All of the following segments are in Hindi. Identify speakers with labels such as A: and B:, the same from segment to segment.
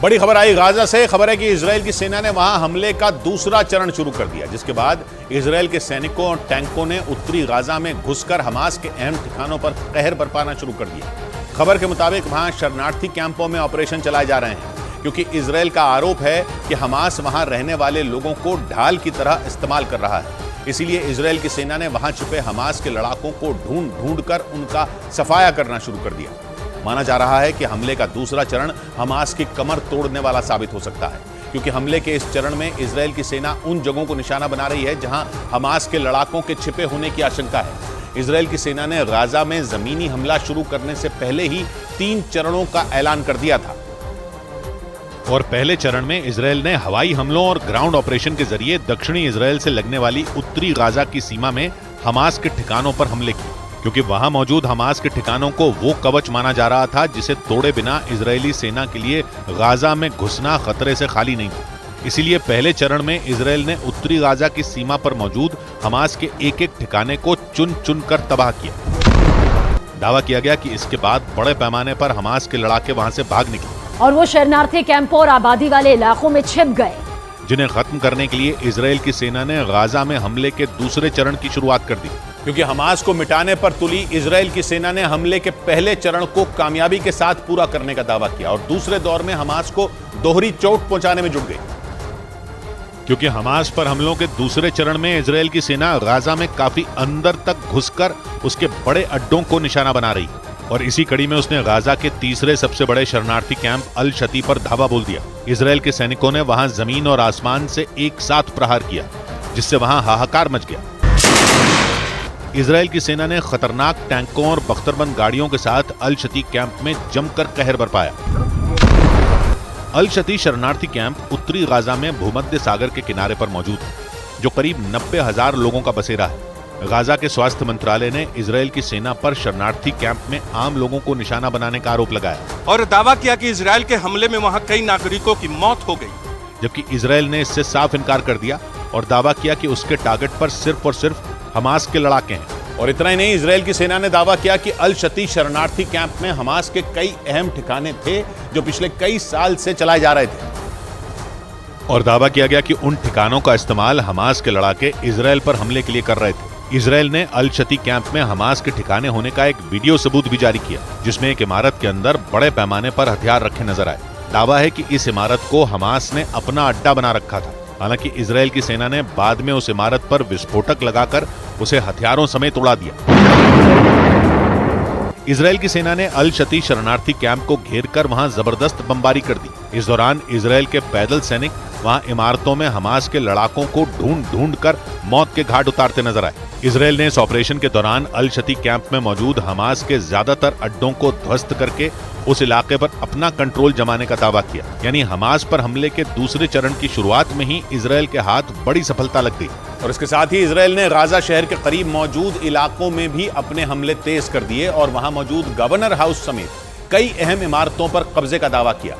A: बड़ी खबर आई गाजा से। खबर है कि इजरायल की सेना ने वहां हमले का दूसरा चरण शुरू कर दिया, जिसके बाद इजरायल के सैनिकों और टैंकों ने उत्तरी गाजा में घुसकर हमास के अहम ठिकानों पर कहर बरपाना शुरू कर दिया। खबर के मुताबिक वहां शरणार्थी कैंपों में ऑपरेशन चलाए जा रहे हैं, क्योंकि इजरायल का आरोप है कि हमास वहां रहने वाले लोगों को ढाल की तरह इस्तेमाल कर रहा है। इसीलिए इजरायल की सेना ने वहां छुपे हमास के लड़ाकों को ढूंढ कर उनका सफाया करना शुरू कर दिया। माना जा रहा है कि हमले का दूसरा चरण हमास की कमर तोड़ने वाला साबित हो सकता है, क्योंकि हमले के इस चरण में इजरायल की सेना उन जगहों को निशाना बना रही है जहां हमास के लड़ाकों के छिपे होने की आशंका है। इजरायल की सेना ने गाजा में जमीनी हमला शुरू करने से पहले ही 3 चरणों का ऐलान कर दिया था। और पहले चरण में इजरायल ने हवाई हमलों और ग्राउंड ऑपरेशन के जरिए दक्षिणी इजरायल से लगने वाली उत्तरी गाजा की सीमा में हमास के ठिकानों पर हमले किए, क्योंकि वहां मौजूद हमास के ठिकानों को वो कवच माना जा रहा था जिसे तोड़े बिना इजरायली सेना के लिए गाजा में घुसना खतरे से खाली नहीं था। इसीलिए पहले चरण में इजरायल ने उत्तरी गाजा की सीमा पर मौजूद हमास के एक ठिकाने को चुन चुन कर तबाह किया। दावा किया गया कि इसके बाद बड़े पैमाने पर हमास के लड़ाके वहां से भाग निकले
B: और वो शरणार्थी कैंपों और आबादी वाले इलाकों में छिप गए,
A: जिन्हें खत्म करने के लिए इजरायल की सेना ने गाजा में हमले के दूसरे चरण की शुरुआत कर दी। क्योंकि हमास को मिटाने पर तुली इजरायल की सेना ने हमले के पहले चरण को कामयाबी के साथ पूरा करने का दावा किया और दूसरे दौर में हमास को दोहरी चोट पहुंचाने में जुट गई। क्योंकि हमास पर हमलों के दूसरे चरण में इजरायल की सेना गाजा में काफी अंदर तक घुसकर उसके बड़े अड्डों को निशाना बना रही और इसी कड़ी में उसने गाजा के तीसरे सबसे बड़े शरणार्थी कैंप अल शती पर धावा बोल दिया। इजरायल के सैनिकों ने वहां जमीन और आसमान से एक साथ प्रहार किया, जिससे वहां हाहाकार मच गया। इजरायल की सेना ने खतरनाक टैंकों और बख्तरबंद गाड़ियों के साथ अल शती कैंप में जमकर कहर बरपाया। अल शती शरणार्थी कैंप उत्तरी गाजा में भूमध्य सागर के किनारे पर मौजूद है, जो करीब 90,000 लोगों का बसेरा है। गाजा के स्वास्थ्य मंत्रालय ने इजरायल की सेना पर शरणार्थी कैंप में आम लोगों को निशाना बनाने का आरोप लगाया
C: और दावा किया कि इजरायल के हमले में वहां कई नागरिकों की मौत हो गई,
A: जबकि इजरायल ने इससे साफ इनकार कर दिया और दावा किया कि उसके टारगेट पर सिर्फ और सिर्फ हमास के लड़ाके हैं। और इतना ही नहीं, इजरायल की सेना ने दावा किया कि अल शती शरणार्थी कैंप में हमास के कई अहम ठिकाने थे जो पिछले कई साल से चलाए जा रहे थे। और दावा किया गया कि उन ठिकानों का इस्तेमाल हमास के लड़ाके इजरायल पर हमले के लिए कर रहे थे। इजरायल ने अल शती कैंप में हमास के ठिकाने होने का एक वीडियो सबूत भी जारी किया, जिसमें एक इमारत के अंदर बड़े पैमाने पर हथियार रखे नजर आए। दावा है कि इस इमारत को हमास ने अपना अड्डा बना रखा था। हालांकि इजरायल की सेना ने बाद में उस इमारत पर विस्फोटक लगाकर उसे हथियारों समेत उड़ा दिया। इजरायल की सेना ने अल शती शरणार्थी कैंप को घेरकर वहां जबरदस्त बमबारी कर दी। इस दौरान इजरायल के पैदल सैनिक वहां इमारतों में हमास के लड़ाकों को ढूंढ कर मौत के घाट उतारते नजर आए। इजरायल ने इस ऑपरेशन के दौरान अल शती कैंप में मौजूद हमास के ज्यादातर अड्डों को ध्वस्त करके उस इलाके पर अपना कंट्रोल जमाने का दावा किया। यानी हमास पर हमले के दूसरे चरण की शुरुआत में ही इजरायल के हाथ बड़ी सफलता लग गई। और इसके साथ ही इजरायल ने गाजा शहर के करीब मौजूद इलाकों में भी अपने हमले तेज कर दिए और वहां मौजूद गवर्नर हाउस समेत कई अहम इमारतों पर कब्जे का दावा किया।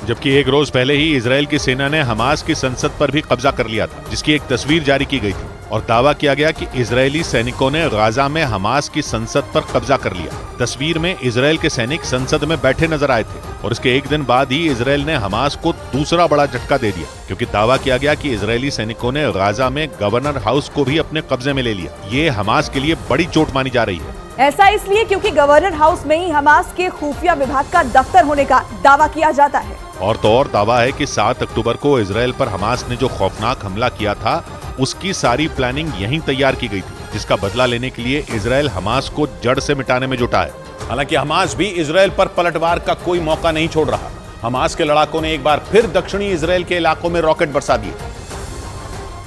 A: जबकि एक रोज पहले ही इजरायल की सेना ने हमास की संसद पर भी कब्जा कर लिया था, जिसकी एक तस्वीर जारी की गई थी और दावा किया गया कि इजरायली सैनिकों ने गाजा में हमास की संसद पर कब्जा कर लिया। तस्वीर में इजरायल के सैनिक संसद में बैठे नजर आए थे और इसके एक दिन बाद ही इजरायल ने हमास को दूसरा बड़ा झटका दे दिया, क्योंकि दावा किया गया कि इजरायली सैनिकों ने गाजा में गवर्नर हाउस को भी अपने कब्जे में ले लिया। ये हमास के लिए बड़ी चोट मानी जा रही है।
D: ऐसा इसलिए क्योंकि गवर्नर हाउस में ही हमास के खुफिया विभाग का दफ्तर होने का दावा किया जाता है।
A: और तो और दावा है कि 7 अक्टूबर को इजरायल पर हमास ने जो खौफनाक हमला किया था, उसकी सारी प्लानिंग यहीं तैयार की गई थी, जिसका बदला लेने के लिए इजरायल हमास को जड़ से मिटाने में जुटा है। हालांकि हमास भी इजरायल पर पलटवार का कोई मौका नहीं छोड़ रहा। हमास के लड़ाकों ने एक बार फिर दक्षिणी इजरायल के इलाकों में रॉकेट बरसा दिए,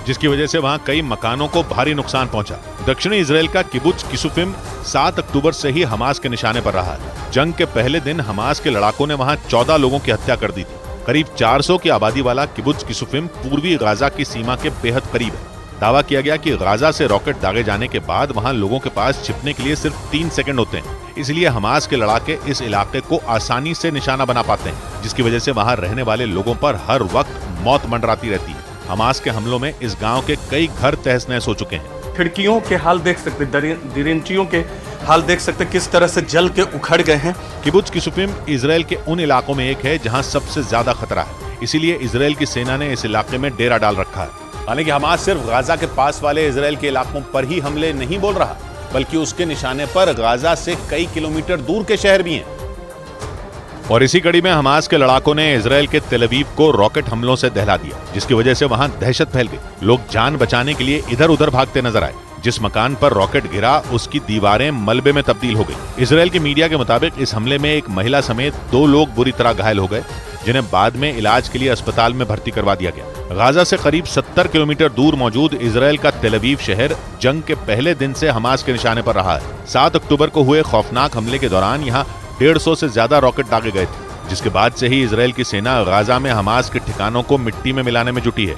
A: जिसकी वजह से वहां कई मकानों को भारी नुकसान पहुंचा। दक्षिणी इजरायल का किबुत्ज किसुफिम 7 अक्टूबर से ही हमास के निशाने पर रहा है। जंग के पहले दिन हमास के लड़ाकों ने वहां 14 लोगों की हत्या कर दी थी। करीब 400 की आबादी वाला किबुत्ज किसुफिम पूर्वी गाजा की सीमा के बेहद करीब है। दावा किया गया कि गाजा से रॉकेट दागे जाने के बाद वहां लोगों के पास छिपने के लिए सिर्फ 3 सेकंड होते हैं, इसलिए हमास के लड़ाके इस इलाके को आसानी से निशाना बना पाते हैं, जिसकी वजह से वहां रहने वाले लोगों पर हर वक्त मौत मंडराती रहती है। हमास के हमलों में इस गांव के कई घर तहस नहस हो चुके हैं।
C: खिड़कियों के हाल देख सकते, दरिंचियों के हाल देख सकते हैं किस तरह से जल के उखड़ गए हैं।
A: किबुत्ज किसुफिम इजराइल के उन इलाकों में एक है जहां सबसे ज्यादा खतरा है, इसीलिए इजराइल की सेना ने इस इलाके में डेरा डाल रखा है। हालांकि हमास सिर्फ गाजा के पास वाले इजराइल के इलाकों पर ही हमले नहीं बोल रहा, बल्कि उसके निशाने पर गाजा से कई किलोमीटर दूर के शहर भी हैं। और इसी कड़ी में हमास के लड़ाकों ने इजराइल के तेल अवीव को रॉकेट हमलों से दहला दिया, जिसकी वजह से वहां दहशत फैल गई। लोग जान बचाने के लिए इधर उधर भागते नजर आए। जिस मकान पर रॉकेट गिरा उसकी दीवारें मलबे में तब्दील हो गई। इजराइल के मीडिया के मुताबिक इस हमले में एक महिला समेत 2 लोग बुरी तरह घायल हो गए, जिन्हें बाद में इलाज के लिए अस्पताल में भर्ती करवा दिया गया। गाजा से करीब 70 किलोमीटर दूर मौजूद इजराइल का तेल अवीव शहर जंग के पहले दिन से हमास के निशाने पर रहा है। 7 अक्टूबर को हुए खौफनाक हमले के दौरान यहाँ 150 से ज्यादा रॉकेट दागे गए थे, जिसके बाद से ही इजराइल की सेना गाजा में हमास के ठिकानों को मिट्टी में मिलाने में जुटी है।